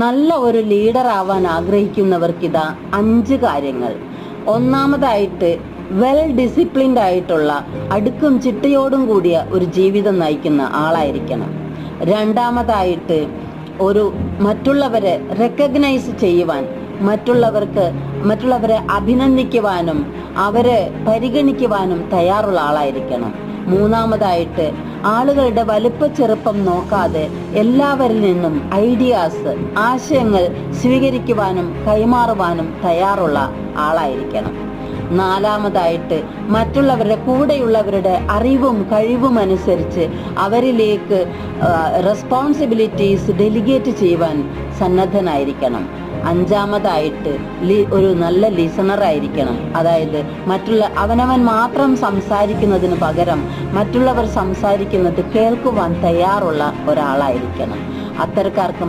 നല്ല ഒരു ലീഡർ ആവാൻ ആഗ്രഹിക്കുന്നവർക്കിതാ 5 കാര്യങ്ങൾ. ഒന്നാമതായിട്ട്, വെൽ ഡിസിപ്ലിൻഡ് ആയിട്ടുള്ള അടുക്കും ചിട്ടയോടും കൂടിയ ഒരു ജീവിതം നയിക്കുന്ന ആളായിരിക്കണം. രണ്ടാമതായിട്ട്, മറ്റുള്ളവരെ റെക്കഗ്നൈസ് ചെയ്യുവാൻ, മറ്റുള്ളവരെ അഭിനന്ദിക്കുവാനും അവരെ പരിഗണിക്കുവാനും തയ്യാറുള്ള ആളായിരിക്കണം. മൂന്നാമതായിട്ട്, ആളുകളുടെ വലുപ്പ ചെറുപ്പം നോക്കാതെ എല്ലാവരിൽ നിന്നും ആശയങ്ങൾ സ്വീകരിക്കുവാനും കൈമാറുവാനും തയ്യാറുള്ള ആളായിരിക്കണം. നാലാമതായിട്ട്, മറ്റുള്ളവരുടെ കൂടെയുള്ളവരുടെ അറിവും കഴിവും അനുസരിച്ച് അവരിലേക്ക് റെസ്പോൺസിബിലിറ്റീസ് ഡെലിഗേറ്റ് ചെയ്യുവാൻ സന്നദ്ധനായിരിക്കണം. അഞ്ചാമതായിട്ട്, ഒരു നല്ല ലിസണർ ആയിരിക്കണം. അതായത് അവനവൻ മാത്രം സംസാരിക്കുന്നതിന് പകരം മറ്റുള്ളവർ സംസാരിക്കുന്നത് കേൾക്കുവാൻ തയ്യാറുള്ള ഒരാളായിരിക്കണം. അത്തരക്കാർക്ക്